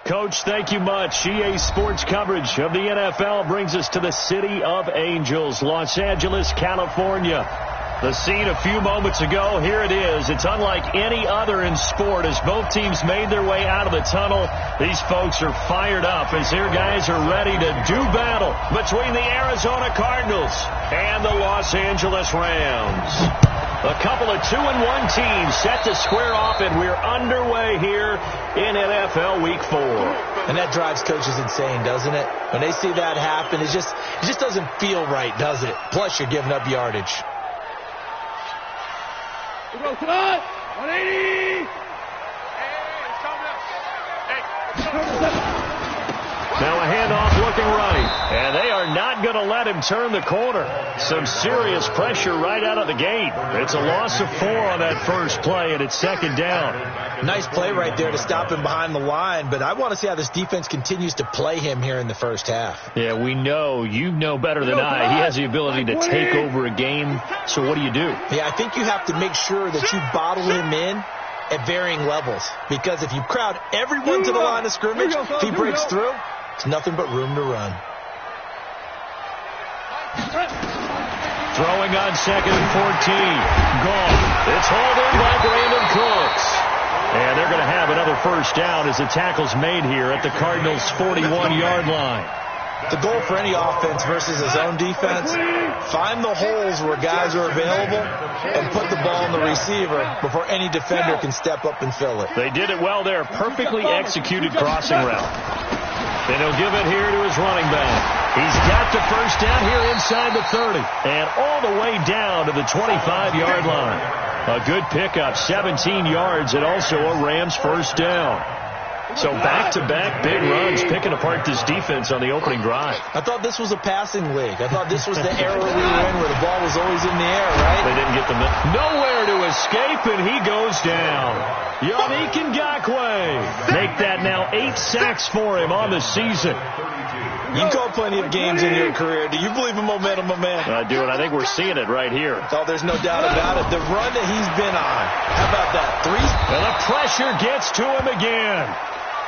Coach, thank you much. EA Sports coverage of the NFL brings us to the City of Angels, Los Angeles, California. The scene a few moments ago, here it is. It's unlike any other in sport as both teams made their way out of the tunnel. These folks are fired up as their guys are ready to do battle between the Arizona Cardinals and the Los Angeles Rams. A couple of 2-1 teams set to square off, and we're underway here in NFL Week 4. And that drives coaches insane, doesn't it? When they see that happen, it just doesn't feel right, does it? Plus, you're giving up yardage. Come on! 180! Now a handoff looking right, and they are not going to let him turn the corner. Some serious pressure right out of the gate. It's a loss of 4 on that first play, and it's second down. Nice play right there to stop him behind the line, but I want to see how this defense continues to play him here in the first half. Yeah, we know. You know better than I. He has the ability to take over a game, so what do you do? Yeah, I think you have to make sure that you bottle him in at varying levels, because if you crowd everyone to the line of scrimmage, if he breaks through, it's nothing but room to run. Throwing on 2nd and 14. Gone. It's hauled in by Brandon Cooks. And they're going to have another first down as the tackle's made here at the Cardinals' 41-yard line. The goal for any offense versus his own defense, find the holes where guys are available and put the ball in the receiver before any defender can step up and fill it. They did it well there. Perfectly executed crossing route. And he'll give it here to his running back. He's got the first down here inside the 30. And all the way down to the 25-yard line. A good pickup, 17 yards, and also a Rams first down. So back-to-back big runs, picking apart this defense on the opening drive. I thought this was a passing league. I thought this was the era we were in where the ball was always in the air, right? They didn't get the nowhere to escape, and he goes down. YeahImAHater's make that now 8 sacks for him on the season. You call plenty of games in your career. Do you believe in momentum, my man? I do, and I think we're seeing it right here. Oh, there's no doubt about it. The run that he's been on. How about that? 3? And the pressure gets to him again.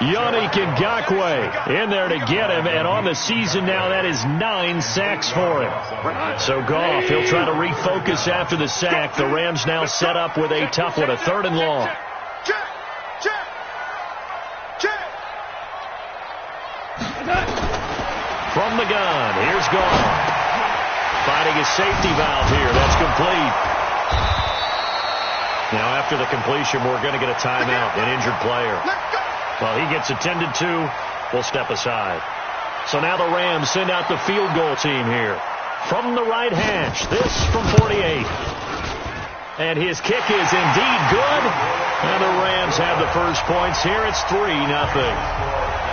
YeahImAHater in there to get him, and on the season now, that is 9 sacks for him. So Goff, he'll try to refocus after the sack. The Rams now set up with a tough one, a 3rd and long. From the gun, here's Goff. Finding a safety valve here. That's complete. Now after the completion, we're going to get a timeout, an injured player. Well, he gets attended to. We'll step aside. So now the Rams send out the field goal team here. From the right hash, this from 48. And his kick is indeed good. And the Rams have the first points here. It's 3-0.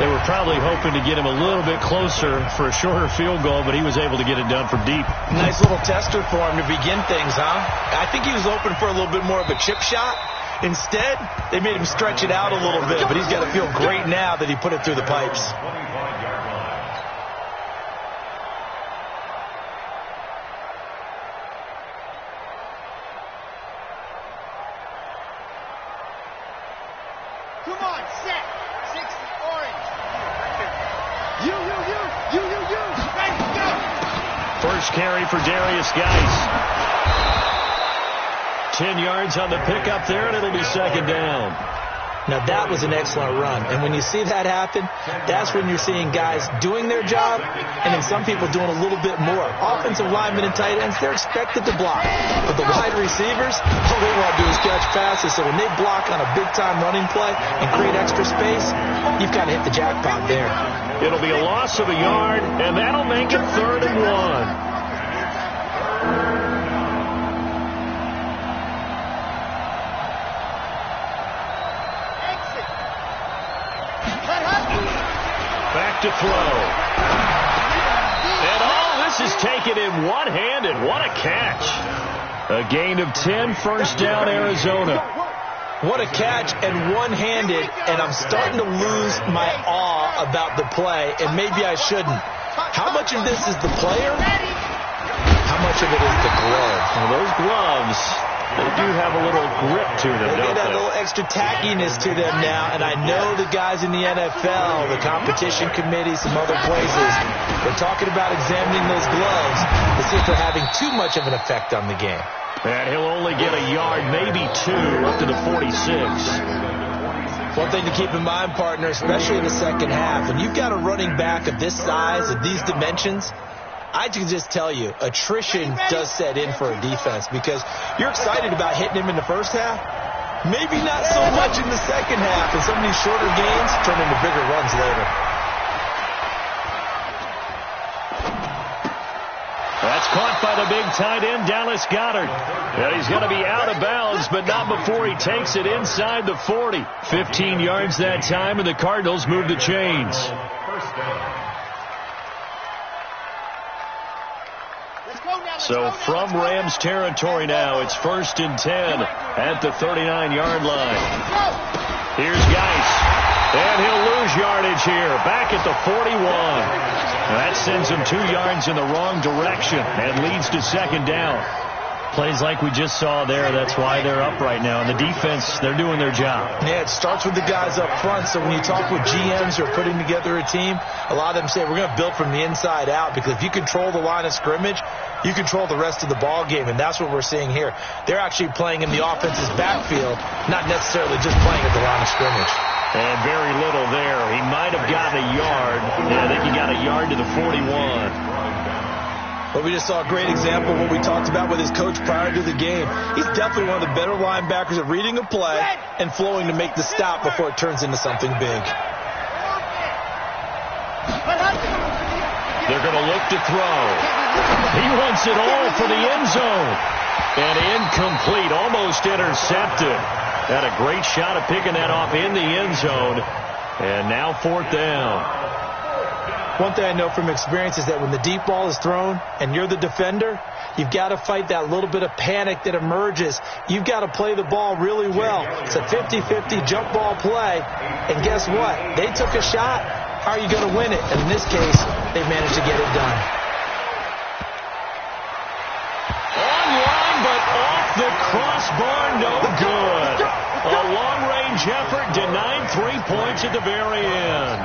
They were probably hoping to get him a little bit closer for a shorter field goal, but he was able to get it done from deep. Nice little tester for him to begin things, huh? I think he was hoping for a little bit more of a chip shot. Instead, they made him stretch it out a little bit, but he's got to feel great now that he put it through the pipes. Come on, set. 60, orange. You. Ready, go. First carry for Darius Geis. 10 yards on the pickup there, and it'll be second down. Now, that was an excellent run. And when you see that happen, that's when you're seeing guys doing their job and then some people doing a little bit more. Offensive linemen and tight ends, they're expected to block. But the wide receivers, all they want to do is catch passes. So when they block on a big-time running play and create extra space, you've kind of hit the jackpot there. It'll be a loss of a yard, and that'll make it 3rd and 1. Back to throw. And all this is taken in one-handed. What a catch. A gain of 10, first down, Arizona. What a catch and one-handed, and I'm starting to lose my awe about the play, and maybe I shouldn't. How much of this is the player? How much of it is the glove? Well, those gloves, They do have a little grip to them, They don't get a they? little extra tackiness to them now, and I know the guys in the NFL, the competition committee, some other places, they're talking about examining those gloves to see if they're having too much of an effect on the game. And he'll only get a yard, maybe 2, up to the 46. One thing to keep in mind, partner, especially in the second half, when you've got a running back of this size, of these dimensions, I can just tell you, attrition does set in for a defense because you're excited about hitting him in the first half. Maybe not so much in the second half, and some of these shorter gains turn into bigger runs later. That's caught by the big tight end, Dallas Goedert. And he's going to be out of bounds, but not before he takes it inside the 40. 15 yards that time, and the Cardinals move the chains. So from Rams territory now, it's 1st and 10 at the 39-yard line. Here's Geis, and he'll lose yardage here, back at the 41. That sends him 2 yards in the wrong direction and leads to 2nd down. Plays like we just saw there, that's why they're up right now. And the defense, they're doing their job. Yeah, it starts with the guys up front. So when you talk with GMs who are putting together a team, a lot of them say we're going to build from the inside out, because if you control the line of scrimmage, you control the rest of the ball game, and that's what we're seeing here. They're actually playing in the offense's backfield, not necessarily just playing at the line of scrimmage. And very little there. He might have gotten a yard. Yeah, I think he got a yard to the 41. But we just saw a great example of what we talked about with his coach prior to the game. He's definitely one of the better linebackers at reading a play and flowing to make the stop before it turns into something big. They're going to look to throw. He wants it all for the end zone. And incomplete, almost intercepted. Had a great shot of picking that off in the end zone. And now 4th down. One thing I know from experience is that when the deep ball is thrown and you're the defender, you've got to fight that little bit of panic that emerges. You've got to play the ball really well. It's a 50-50 jump ball play. And guess what? They took a shot. How are you going to win it? And in this case, they managed to get it done. Online, but off the crossbar, no good. A long-range effort denied 3 points at the very end.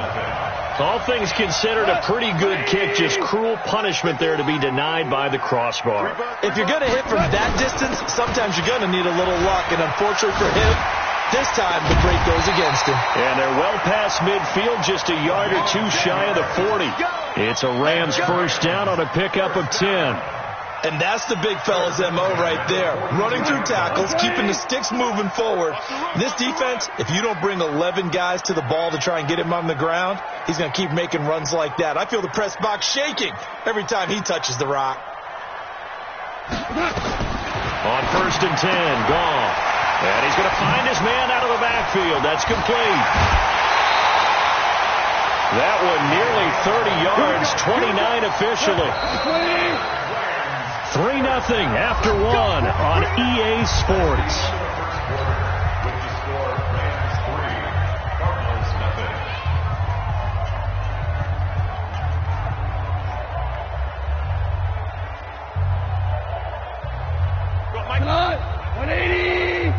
All things considered, a pretty good kick, just cruel punishment there to be denied by the crossbar. If you're going to hit from that distance, sometimes you're going to need a little luck, and unfortunately for him, this time the break goes against him. And they're well past midfield, just a yard or 2 shy of the 40. It's a Rams 1st down on a pickup of 10. And that's the big fella's MO right there. Running through tackles, keeping the sticks moving forward. This defense, if you don't bring 11 guys to the ball to try and get him on the ground, he's going to keep making runs like that. I feel the press box shaking every time he touches the rock. On 1st and 10, gone. And he's going to find his man out of the backfield. That's complete. That one nearly 30 yards, 29 officially. 3-0 after 1 on EA Sports. Come on, 180.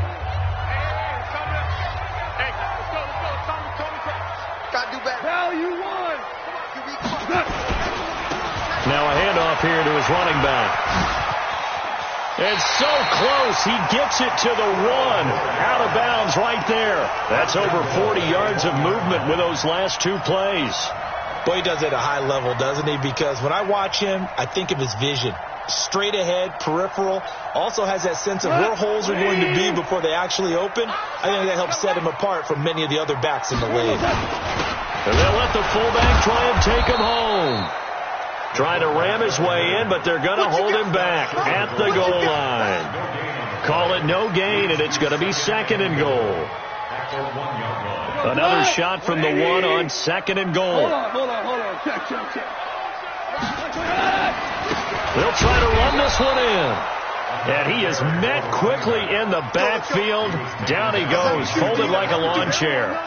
Hey, let's go. Gotta do better. Now you won. Now a handoff here to his running back. It's so close. He gets it to the 1. Out of bounds right there. That's over 40 yards of movement with those last 2 plays. Boy, he does it at a high level, doesn't he? Because when I watch him, I think of his vision. Straight ahead, peripheral. Also has that sense of where holes are going to be before they actually open. I think that helps set him apart from many of the other backs in the league. And they'll let the fullback try and take him home. Trying to ram his way in, but they're going to hold him back at the goal line. Call it no gain, and it's going to be 2nd and goal. Another shot from the 1 on 2nd and goal. Hold on. Check. They'll try to run this one in. And he is met quickly in the backfield. Down he goes, folded like a lawn chair.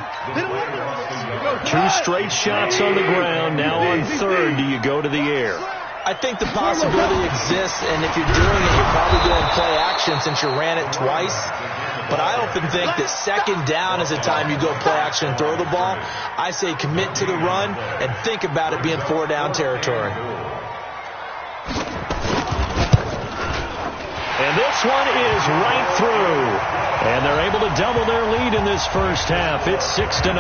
2 straight shots on the ground. Now on 3rd, do you go to the air? I think the possibility exists, and if you're doing it, you're probably doing play action since you ran it twice. But I often think that second down is the time you go play action and throw the ball. I say commit to the run and think about it being 4-down territory. And this one is right through. And they're able to double their lead in this first half. It's 6-0.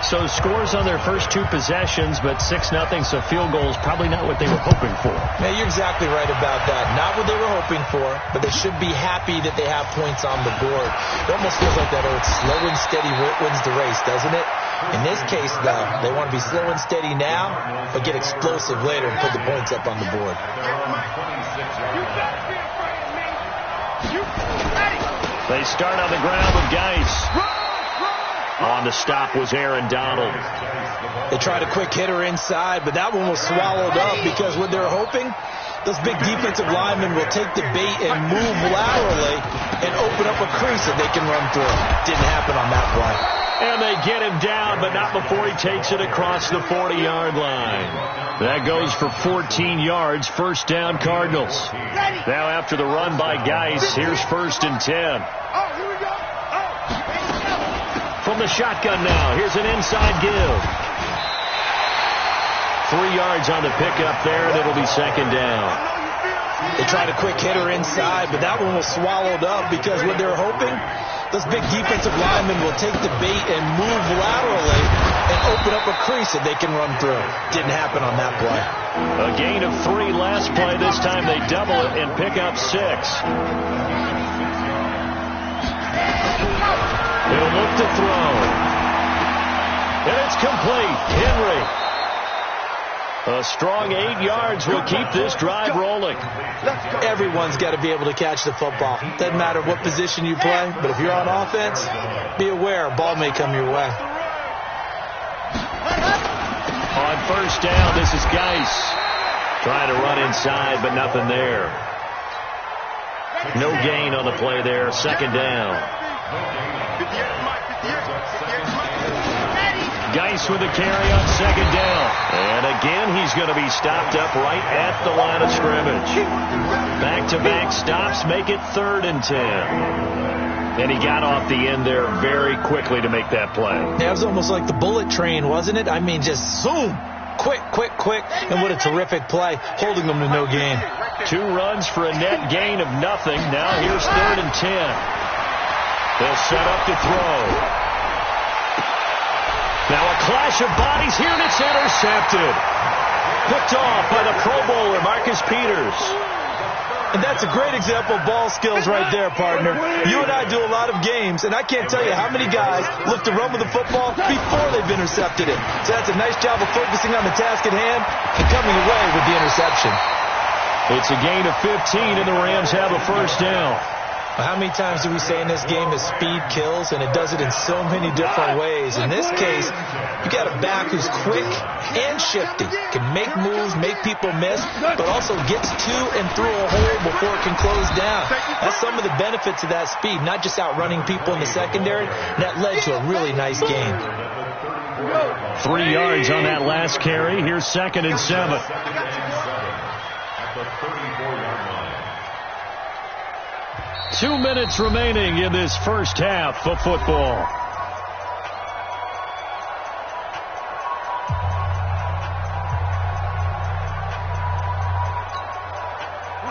So scores on their first two possessions, but 6-0, so field goals probably not what they were hoping for. Yeah, you're exactly right about that. Not what they were hoping for, but they should be happy that they have points on the board. It almost feels like that old slow and steady wins the race, doesn't it? In this case, though, they want to be slow and steady now, but get explosive later and put the points up on the board. They start on the ground with Geis. On the stop was Aaron Donald. They tried a quick hitter inside, but that one was swallowed up because what they're hoping, those big defensive linemen will take the bait and move laterally and open up a crease that they can run through. Didn't happen on that play. And they get him down, but not before he takes it across the 40-yard line. That goes for 14 yards, first down Cardinals. Now after the run by Geis, here's 1st and 10. From the shotgun now, here's an inside give. 3 yards on the pickup there, and it'll be second down. They tried a quick hitter inside, but that one was swallowed up because what they're hoping, those big defensive linemen will take the bait and move laterally and open up a crease that they can run through. Didn't happen on that play. A gain of 3 last play. This time they double it and pick up 6. He'll look to throw. And it's complete. Henry. A strong 8 yards will keep this drive rolling. Everyone's got to be able to catch the football. Doesn't matter what position you play, but if you're on offense, be aware a ball may come your way. On first down, this is Geis. Trying to run inside, but nothing there. No gain on the play there. Second down. Geis with a carry on second down. And again, he's going to be stopped up right at the line of scrimmage. Back-to-back stops make it 3rd and 10. And he got off the end there very quickly to make that play. Yeah, it was almost like the bullet train, wasn't it? I mean, just zoom. Quick, quick, quick. And what a terrific play, holding them to no gain. 2 runs for a net gain of nothing. Now here's 3rd and 10. They'll set up to throw. Now a clash of bodies here, and it's intercepted. Picked off by the Pro Bowler, Marcus Peters. And that's a great example of ball skills right there, partner. You and I do a lot of games, and I can't tell you how many guys look to run with the football before they've intercepted it. So that's a nice job of focusing on the task at hand and coming away with the interception. It's a gain of 15, and the Rams have a first down. How many times do we say in this game that speed kills, and it does it in so many different ways? In this case, you got a back who's quick and shifty, can make moves, make people miss, but also gets to and through a hole before it can close down. That's some of the benefits of that speed, not just outrunning people in the secondary. That led to a really nice game. 3 yards on that last carry. Here's 2nd and 7. At the 34-yard line. 2 minutes remaining in this first half of football.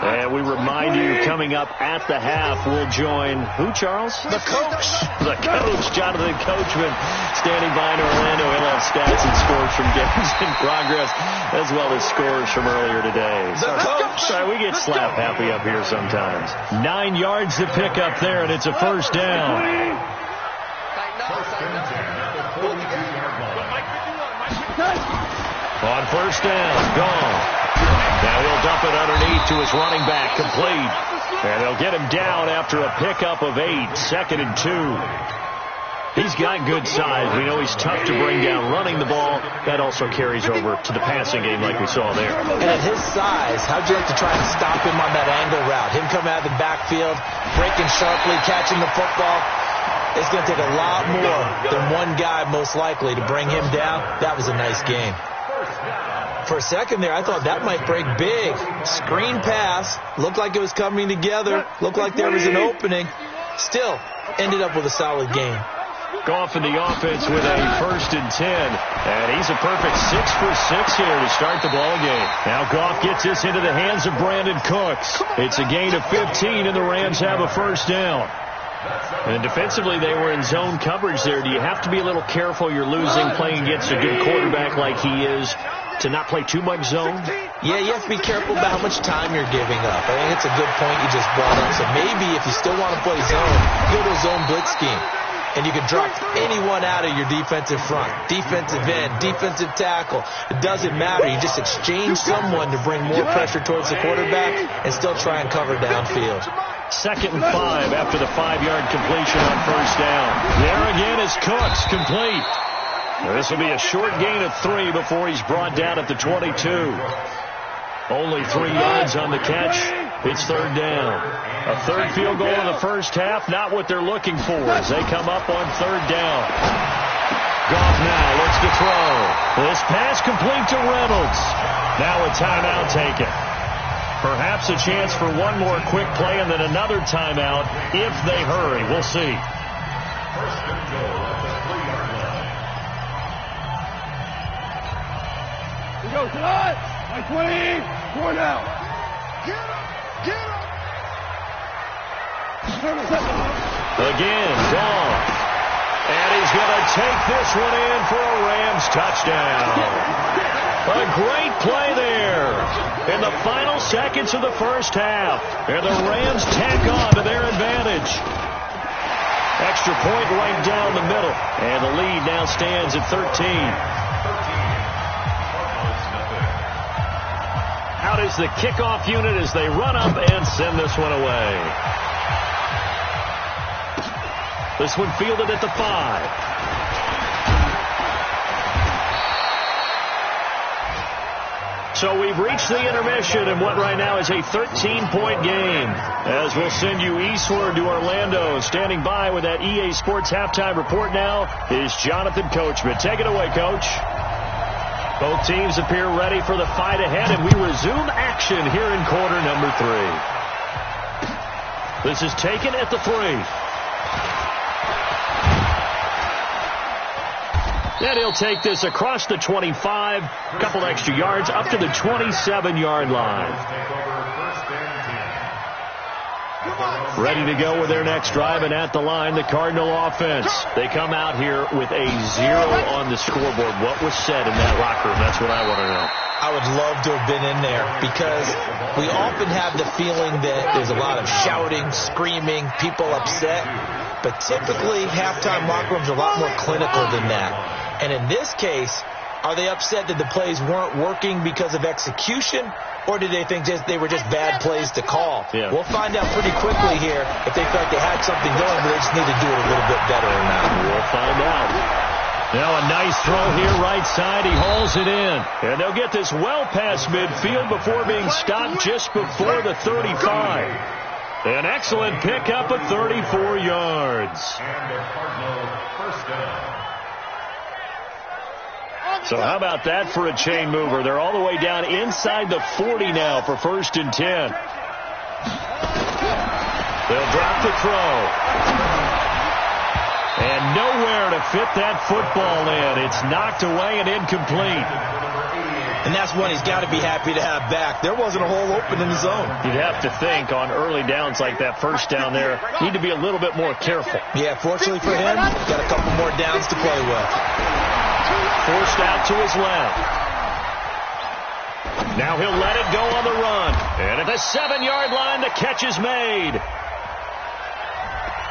And we remind you, coming up at the half, we'll join who, Charles? The coach. The coach, Jonathan Coachman, standing by in Orlando. He'll have stats and scores from games in progress, as well as scores from earlier today. The coach. Sorry, we get slap happy up here sometimes. 9 yards to pick up there, and it's a first down. On first down, gone. Now he'll dump it underneath to his running back, complete. And they'll get him down after a pickup of 8, 2nd and 2. He's got good size. We know he's tough to bring down running the ball. That also carries over to the passing game like we saw there. And at his size, how'd you like to try and stop him on that angle route? Him coming out of the backfield, breaking sharply, catching the football. It's going to take a lot more than one guy, most likely, to bring him down. That was a nice game. For a second there, I thought that might break big. Screen pass. Looked like it was coming together. Looked like there was an opening. Still, ended up with a solid game. Goff in the offense with a 1st and 10. And he's a perfect 6 for 6 here to start the ball game. Now Goff gets this into the hands of Brandon Cooks. It's a gain of 15, and the Rams have a 1st down. And defensively, they were in zone coverage there. Do you have to be a little careful? You're losing playing against a good quarterback like he is to not play too much zone? Yeah, you have to be careful about how much time you're giving up. I think it's a good point you just brought up. So maybe if you still want to play zone, go to a zone blitz scheme. And you can drop anyone out of your defensive front. Defensive end, defensive tackle. It doesn't matter. You just exchange someone to bring more pressure towards the quarterback and still try and cover downfield. 2nd and 5 after the 5-yard completion on 1st down. There again is Cooks, complete. This will be a short gain of 3 before he's brought down at the 22. Only 3 yards on the catch. It's 3rd down. A 3rd field goal in the first half, not what they're looking for as they come up on 3rd down. Goff now looks to throw. This pass complete to Reynolds. Now a timeout taken. Perhaps a chance for one more quick play and then another timeout if they hurry. We'll see. Here goes tonight. My 20. 4 now. Get up. Get up. Again, Goff. And he's going to take this one in for a Rams touchdown. A great play there in the final seconds of the first half. And the Rams tack on to their advantage. Extra point right down the middle. And the lead now stands at 13. Out is the kickoff unit as they run up and send this one away. This one fielded at the 5. So we've reached the intermission in what right now is a 13-point game. As we'll send you eastward to Orlando. Standing by with that EA Sports halftime report now is Jonathan Coachman. Take it away, Coach. Both teams appear ready for the fight ahead, and we resume action here in quarter number 3. This is taken at the 3. And he'll take this across the 25, a couple extra yards, up to the 27-yard line. Ready to go with their next drive, and at the line, the Cardinal offense. They come out here with a 0 on the scoreboard. What was said in that locker room? That's what I want to know. I would love to have been in there because we often have the feeling that there's a lot of shouting, screaming, people upset. But typically, halftime locker rooms are a lot more clinical than that. And in this case, are they upset that the plays weren't working because of execution, or did they think they were just bad plays to call? Yeah. We'll find out pretty quickly here if they felt they had something going, but they just need to do it a little bit better or not. We'll find out. Now a nice throw here right side. He hauls it in. And they'll get this well past midfield before being stopped just before the 35. An excellent pickup of 34 yards. So how about that for a chain mover? They're all the way down inside the 40 now for 1st and 10. They'll drop the throw. And nowhere to fit that football in. It's knocked away and incomplete. And that's one he's got to be happy to have back. There wasn't a hole open in the zone. You'd have to think on early downs like that 1st down there, need to be a little bit more careful. Yeah, fortunately for him, got a couple more downs to play with. Forced out to his left. Now he'll let it go on the run. And at the 7-yard line, the catch is made.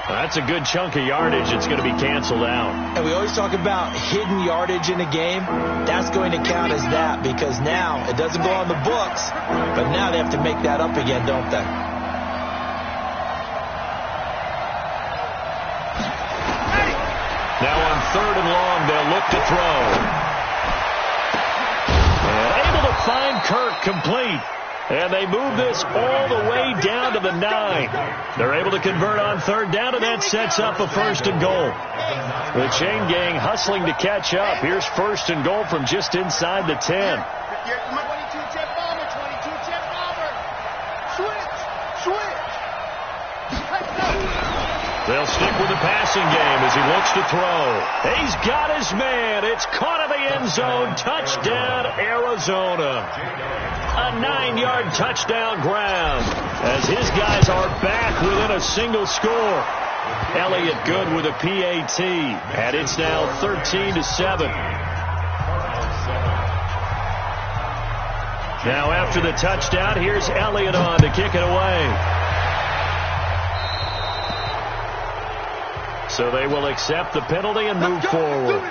That's a good chunk of yardage. It's going to be canceled out. And we always talk about hidden yardage in a game. That's going to count as that because now it doesn't go on the books, but now they have to make that up again, don't they? Now on 3rd and long, they'll look to throw. And able to find Kirk complete. And they move this all the way down to the 9. They're able to convert on 3rd down, and that sets up a 1st and goal. The chain gang hustling to catch up. Here's 1st and goal from just inside the 10. Here's my 22-chip bomber, 22-chip bomber. Switch. They'll stick with the passing game as he looks to throw. He's got his man. It's caught in the end zone. Touchdown, Arizona. A 9-yard touchdown grab as his guys are back within a single score. Elliott good with a PAT, and it's now 13-7. Now after the touchdown, here's Elliott on to kick it away. So they will accept the penalty and move forward.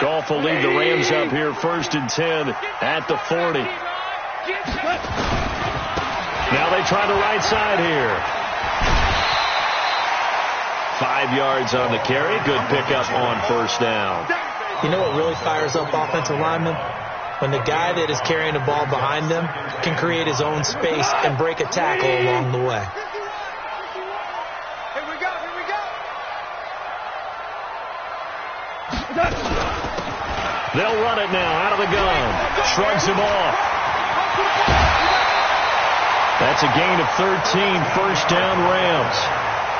Goff will lead the Rams up here 1st and 10 at the 40. Now they try the right side here. 5 yards on the carry. Good pickup on 1st down. You know what really fires up offensive linemen? When the guy that is carrying the ball behind them can create his own space and break a tackle along the way. Here we go. They'll run it now out of the gun. Shrugs him off. That's a gain of 13, 1st down Rams.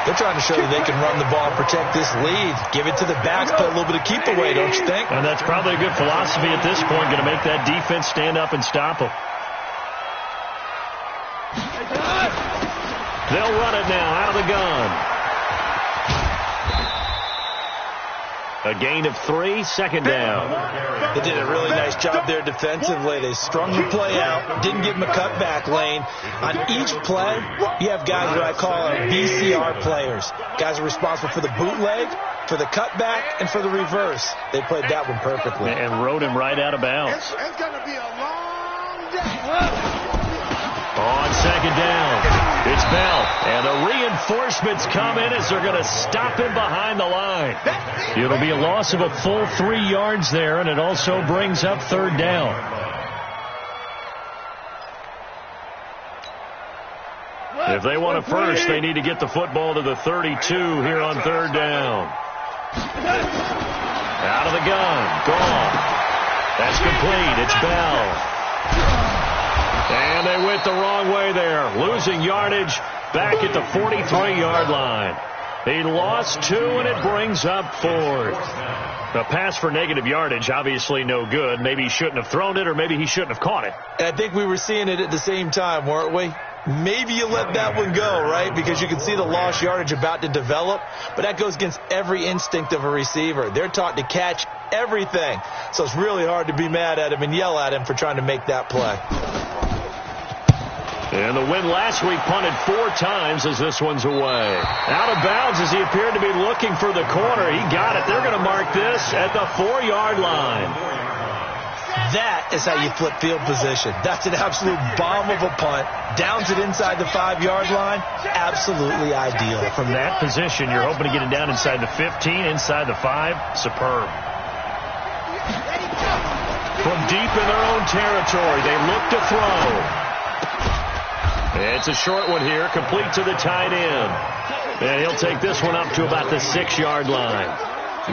They're trying to show you they can run the ball and protect this lead. Give it to the backs, play a little bit of keep away, don't you think? And that's probably a good philosophy at this point, going to make that defense stand up and stop them. They'll run it now out of the gun. A gain of 3, 2nd down. They did a really nice job there defensively. They strung the play out, didn't give them a cutback lane. On each play, you have guys what I call VCR players. Guys are responsible for the bootleg, for the cutback, and for the reverse. They played that one perfectly. And rode him right out of bounds. It's going to be a long day. On 2nd down, it's Bell. And the reinforcements come in as they're going to stop him behind the line. It'll be a loss of a full 3 yards there, and it also brings up 3rd down. If they want a first, they need to get the football to the 32 here on 3rd down. Out of the gun. Gone. That's complete. It's Bell. And they went the wrong way there. Losing yardage back at the 43-yard line. He lost 2, and it brings up 4th. The pass for negative yardage, obviously no good. Maybe he shouldn't have thrown it, or maybe he shouldn't have caught it. I think we were seeing it at the same time, weren't we? Maybe you let that one go, right? Because you can see the lost yardage about to develop. But that goes against every instinct of a receiver. They're taught to catch everything. So it's really hard to be mad at him and yell at him for trying to make that play. And the win last week punted 4 times as this one's away. Out of bounds as he appeared to be looking for the corner. He got it. They're going to mark this at the 4-yard line. That is how you flip field position. That's an absolute bomb of a punt. Downs it inside the 5-yard line. Absolutely ideal. From that position, you're hoping to get it down inside the 15, inside the 5. Superb. From deep in their own territory, they look to throw. It's a short one here, complete to the tight end. And he'll take this one up to about the 6-yard line.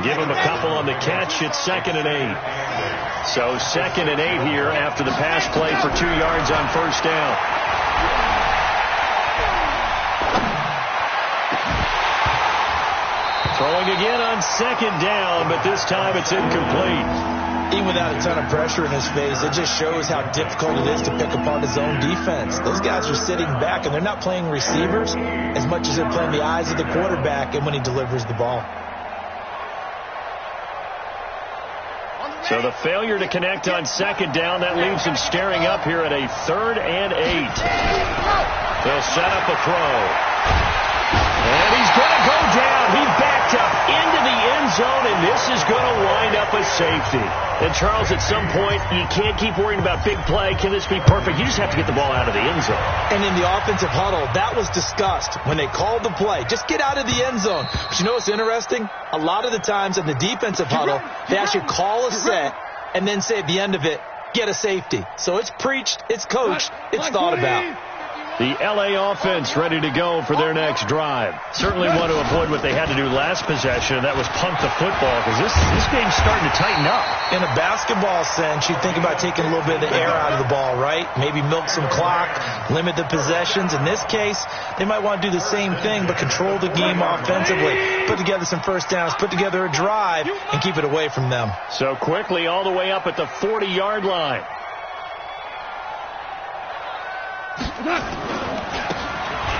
Give him a couple on the catch. It's 2nd and 8. So 2nd and 8 here after the pass play for 2 yards on 1st down. Throwing again on 2nd down, but this time it's incomplete. Even without a ton of pressure in his face, it just shows how difficult it is to pick apart his own defense. Those guys are sitting back, and they're not playing receivers as much as they're playing the eyes of the quarterback and when he delivers the ball. So the failure to connect on 2nd down, that leaves him staring up here at a 3rd and 8. They'll set up a throw. And he's going to go down. He backed up into the end zone, and this is going to wind up a safety. And, Charles, at some point, you can't keep worrying about big play. Can this be perfect? You just have to get the ball out of the end zone. And in the offensive huddle, that was discussed when they called the play. Just get out of the end zone. But you know what's interesting? A lot of the times in the defensive huddle, they actually call a set and then say at the end of it, get a safety. So it's preached, it's coached, it's thought about. The L.A. offense ready to go for their next drive. Certainly want to avoid what they had to do last possession, and that was punt the football, because this game's starting to tighten up. In a basketball sense, you think about taking a little bit of the air out of the ball, right? Maybe milk some clock, limit the possessions. In this case, they might want to do the same thing, but control the game offensively. Put together some first downs, put together a drive, and keep it away from them. So quickly all the way up at the 40-yard line.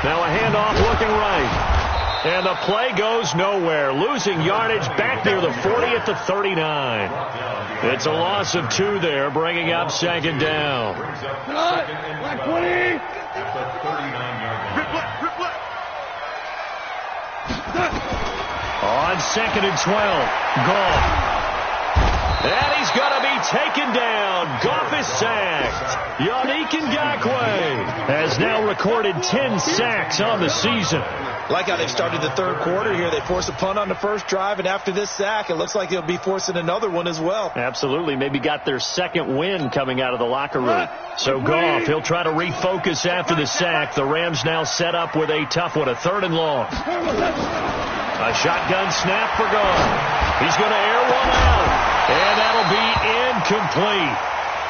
Now a handoff looking right. And the play goes nowhere. Losing yardage back near the 40 at the 39. It's a loss of 2 there, bringing up second down. Black 20. On second and 12. Goff. And he's going to be taken down. Goff is sacked. Yannick Ngakoue has now recorded 10 sacks on the season. Like how they've started the third quarter here. They force a punt on the first drive, and after this sack, it looks like they'll be forcing another one as well. Absolutely. Maybe got their second win coming out of the locker room. So Goff, he'll try to refocus after the sack. The Rams now set up with a tough one, a 3rd and long. A shotgun snap for Goff. He's going to air one out. And that'll be incomplete.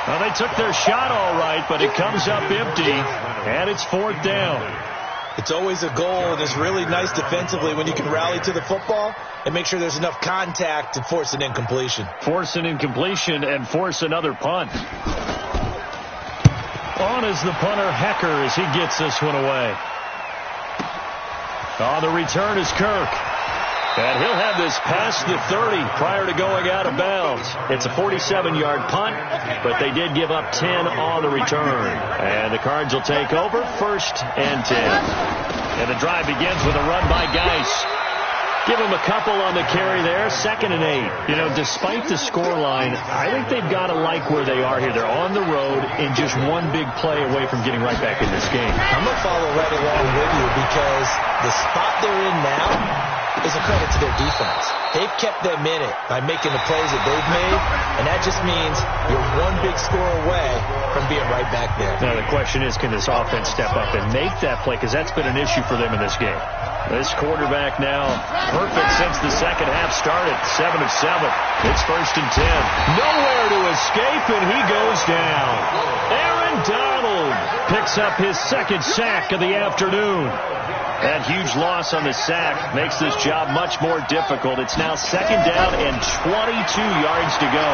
Well, they took their shot all right, but it comes up empty, and it's 4th down. It's always a goal, and it's really nice defensively when you can rally to the football and make sure there's enough contact to force an incompletion. Force an incompletion and force another punt. On is the punter, Hecker, as he gets this one away. On the return is Kirk. And he'll have this past the 30 prior to going out of bounds. It's a 47-yard punt, but they did give up 10 on the return. And the Cards will take over, 1st and 10. And the drive begins with a run by Geis. Give him a couple on the carry there, 2nd and 8. You know, despite the scoreline, I think they've got to like where they are here. They're on the road and just one big play away from getting right back in this game. I'm going to follow right along with you because the spot they're in now is a credit to their defense. They've kept them in it by making the plays that they've made, and that just means you're one big score away from being right back there. Now, the question is, can this offense step up and make that play? Because that's been an issue for them in this game. This quarterback now perfect since the second half started. 7 of 7. It's 1st and 10. Nowhere to escape, and he goes down. Aaron Donald picks up his 2nd sack of the afternoon. That huge loss on the sack makes this job much more difficult. It's now 2nd down and 22 yards to go.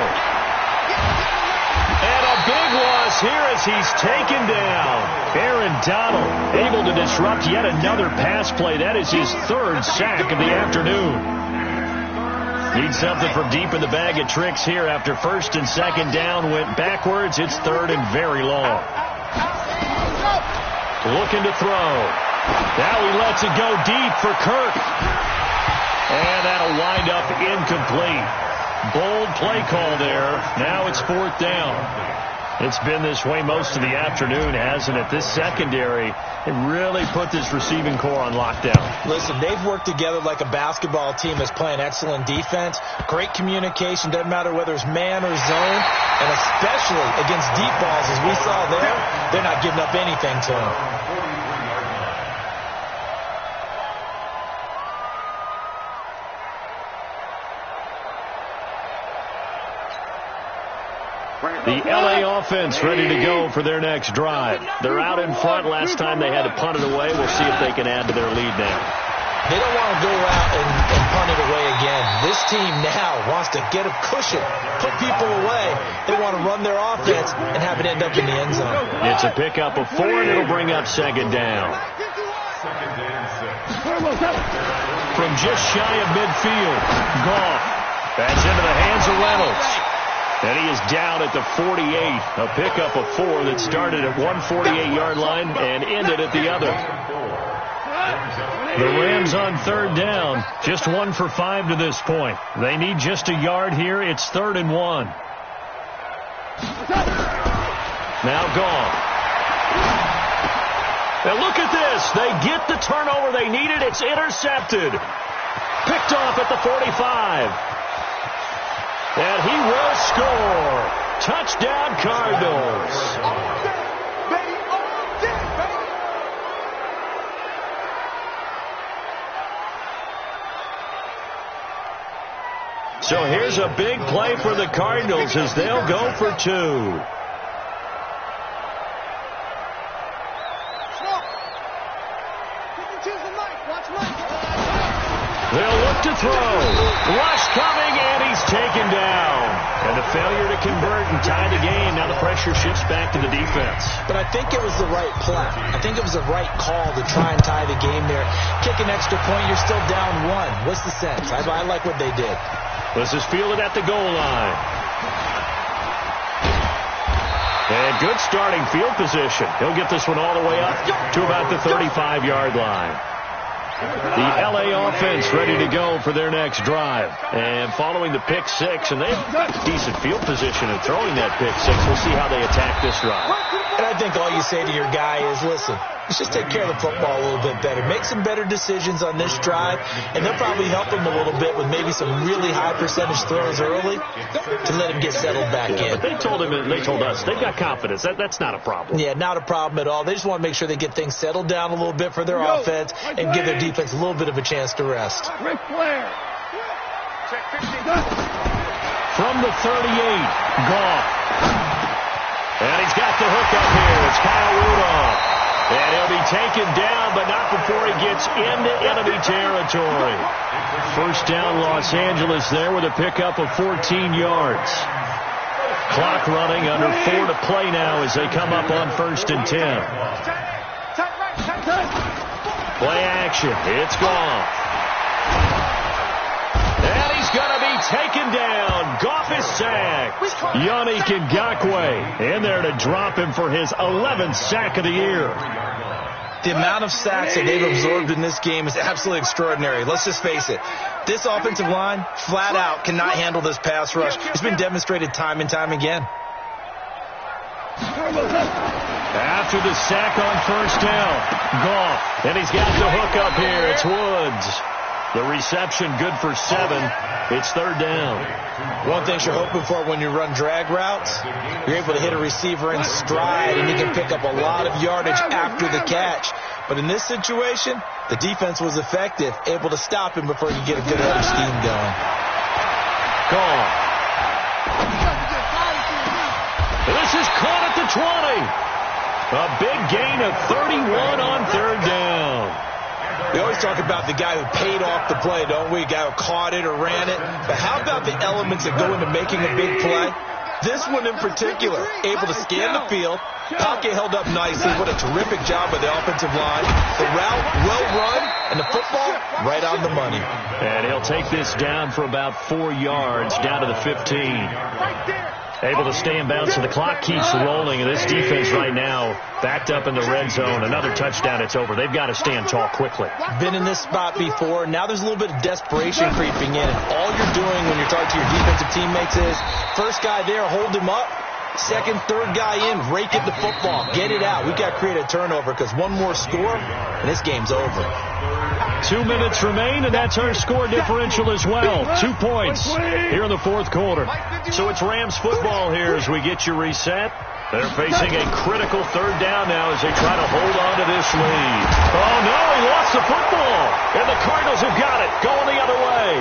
And a big loss here as he's taken down. Aaron Donald able to disrupt yet another pass play. That is his 3rd sack of the afternoon. Need something from deep in the bag of tricks here after 1st and 2nd down went backwards. It's 3rd and very long. Looking to throw. Now he lets it go deep for Kirk. And that'll wind up incomplete. Bold play call there. Now it's 4th down. It's been this way most of the afternoon, hasn't it? This secondary, it really put this receiving core on lockdown. Listen, they've worked together like a basketball team that's playing excellent defense. Great communication. Doesn't matter whether it's man or zone. And especially against deep balls, as we saw there, they're not giving up anything to them. The L.A. offense ready to go for their next drive. They're out in front. Last time they had to punt it away. We'll see if they can add to their lead now. They don't want to go out and punt it away again. This team now wants to get a cushion, put people away. They want to run their offense and have it end up in the end zone. It's a pickup of 4, and it'll bring up 2nd down. From just shy of midfield, Goff. That's into the hands of Reynolds. And he is down at the 48. A pickup of 4 that started at 148-yard line and ended at the other. The Rams on 3rd down. Just 1 for 5 to this point. They need just a yard here. It's 3rd and 1. Now Goff. And look at this. They get the turnover they needed. It's intercepted. Picked off at the 45. And he will score. Touchdown, Cardinals. So here's a big play for the Cardinals as they'll go for 2. They'll look to throw. Rush coming, and he's taken down. And a failure to convert and tie the game. Now the pressure shifts back to the defense. But I think it was the right play. I think it was the right call to try and tie the game there. Kick an extra point, you're still down 1. What's the sense? I like what they did. This is fielded at the goal line. And good starting field position. He'll get this one all the way up to about the 35-yard line. The L.A. offense ready to go for their next drive. And following the pick 6, and they have decent field position in throwing that pick 6. We'll see how they attack this drive. And I think all you say to your guy is, listen, let's just take care of the football a little bit better. Make some better decisions on this drive, and they'll probably help him a little bit with maybe some really high percentage throws early to let him get settled back in. But they told us, they've got confidence. That's not a problem. Yeah, not a problem at all. They just want to make sure they get things settled down a little bit for their offense and give their defense a little bit of a chance to rest. Ric Flair. From the 38, Goff. And he's got the hook up here. It's Kyle Rudolph. And he'll be taken down, but not before he gets into enemy territory. First down, Los Angeles there with a pickup of 14 yards. Clock running, under 4 to play now as they come up on 1st and 10. Play action. It's Goff. And he's going to be taken down. Goff is sacked. Yannick Ngakoue in there to drop him for his 11th sack of the year. The amount of sacks that they've absorbed in this game is absolutely extraordinary. Let's just face it. This offensive line, flat out, cannot handle this pass rush. It's been demonstrated time and time again. After the sack on 1st down, Goff. And he's got the hook up here. It's Woods. The reception good for 7. It's 3rd down. One thing you're hoping for when you run drag routes, you're able to hit a receiver in stride, and you can pick up a lot of yardage after the catch. But in this situation, the defense was effective, able to stop him before you get a good header scheme going. Goff. This is caught at the 20. A big gain of 31 on 3rd down. We always talk about the guy who paid off the play, don't we? The guy who caught it or ran it. But how about the elements that go into making a big play? This one in particular, able to scan the field. Pocket held up nicely. What a terrific job by the offensive line. The route, well run, and the football, right on the money. And he'll take this down for about 4 yards, down to the 15. Able to stay in bounds, so the clock keeps rolling, and this defense right now backed up in the red zone. Another touchdown, it's over. They've got to stand tall quickly. Been in this spot before. Now there's a little bit of desperation creeping in, and all you're doing when you're talking to your defensive teammates is, first guy there, hold him up. Second, third guy in, rake at the football. Get it out. We've got to create a turnover because one more score, and this game's over. 2 minutes remain, and that's our score differential as well. 2 points here in the 4th quarter. So it's Rams football here as we get you reset. They're facing a critical 3rd down now as they try to hold on to this lead. Oh, no, he lost the football. And the Cardinals have got it, going the other way.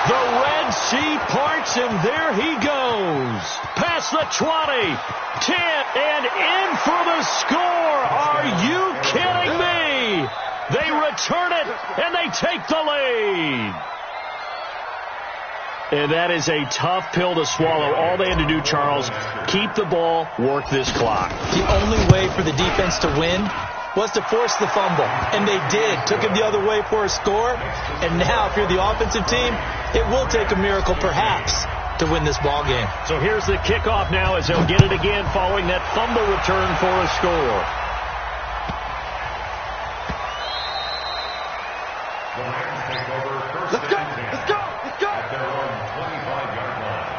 The Red Sea parts, and there he goes. Past the 20, 10, and in for the score. Are you kidding me? They return it, and they take the lead. And that is a tough pill to swallow. All they had to do, Charles, keep the ball, work this clock. The only way for the defense to win was to force the fumble, and they did. Took it the other way for a score, and now if you're the offensive team, it will take a miracle perhaps to win this ball game. So here's the kickoff now as they'll get it again following that fumble return for a score. Let's go! Let's go! Let's go! At their own 25-yard line.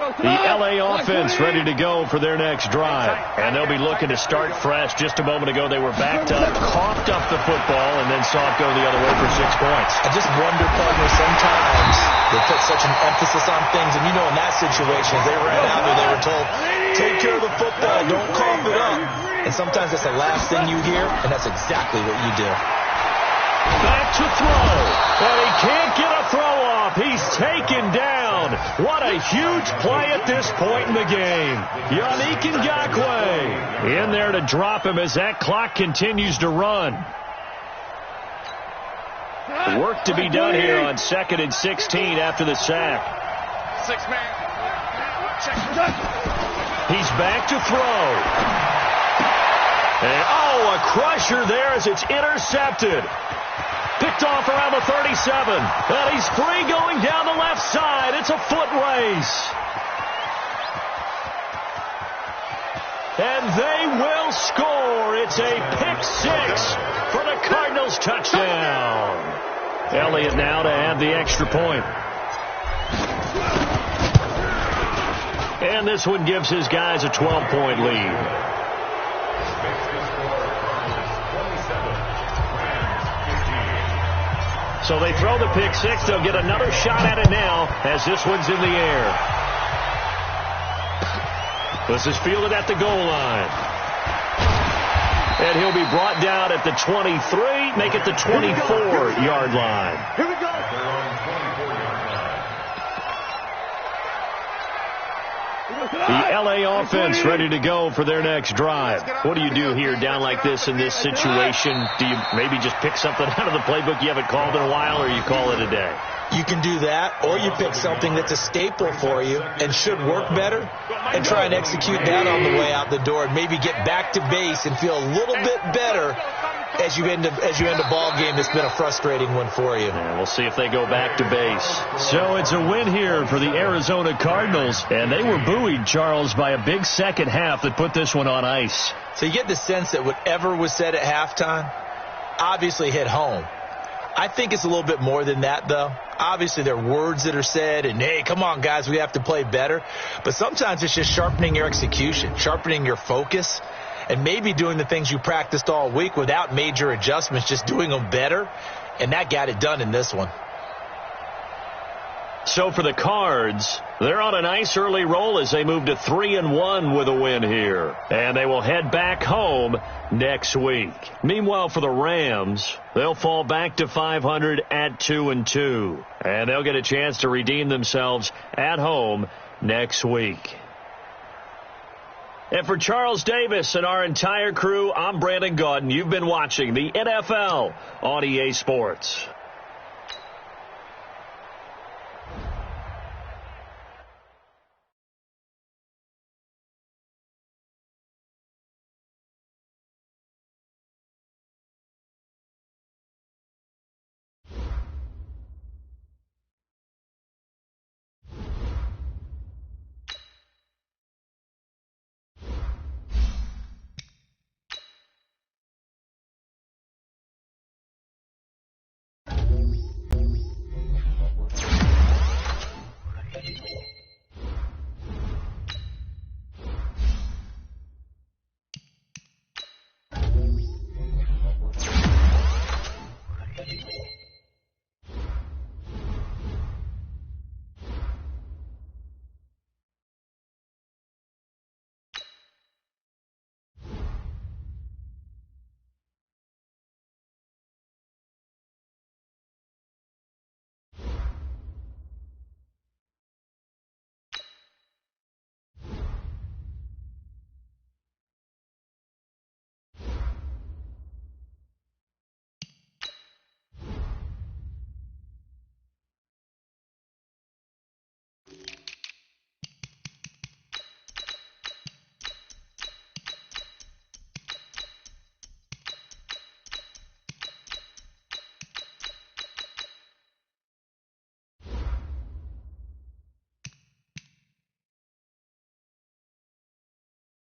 The LA offense ready to go for their next drive. And they'll be looking to start fresh. Just a moment ago, they were backed up, coughed up the football, and then saw it go the other way for 6 points. I just wonder, partner, sometimes they put such an emphasis on things. And, you know, in that situation, as they ran out there, they were told, take care of the football, don't cough it up. And sometimes that's the last thing you hear, and that's exactly what you do. Back to throw, and he can't get a throw off. He's taken down. What a huge play at this point in the game. YeahImAHater's in there to drop him as that clock continues to run. Work to be done here on 2nd and 16 after the sack. 6-man. He's back to throw. And, oh, a crusher there as it's intercepted. Picked off around the 37. And he's free going down the left side. It's a foot race. And they will score. It's a pick six for the Cardinals touchdown. Elliott now to add the extra point. And this one gives his guys a 12-point lead. So they throw the pick six. They'll get another shot at it now as this one's in the air. This is fielded at the goal line. And he'll be brought down at the 23, make it the 24-yard line. Here we go. The LA offense ready to go for their next drive. What do you do here down like this in this situation? Do you maybe just pick something out of the playbook you haven't called in a while, or you call it a day? You can do that, or you pick something that's a staple for you and should work better and try and execute that on the way out the door and maybe get back to base and feel a little bit better as you end a ball game that's been a frustrating one for you. And we'll see if they go back to base. So it's a win here for the Arizona Cardinals, and they were buoyed, Charles, by a big second half that put this one on ice. So you get the sense that whatever was said at halftime obviously hit home. I think it's a little bit more than that, though. Obviously, there are words that are said, and, hey, come on, guys, we have to play better. But sometimes it's just sharpening your execution, sharpening your focus, and maybe doing the things you practiced all week without major adjustments, just doing them better. And that got it done in this one. So for the Cards, they're on a nice early roll as they move to 3-1 with a win here. And they will head back home next week. Meanwhile, for the Rams, they'll fall back to 500 at 2-2. And they'll get a chance to redeem themselves at home next week. And for Charles Davis and our entire crew, I'm Brandon Gaudin. You've been watching the NFL on EA Sports.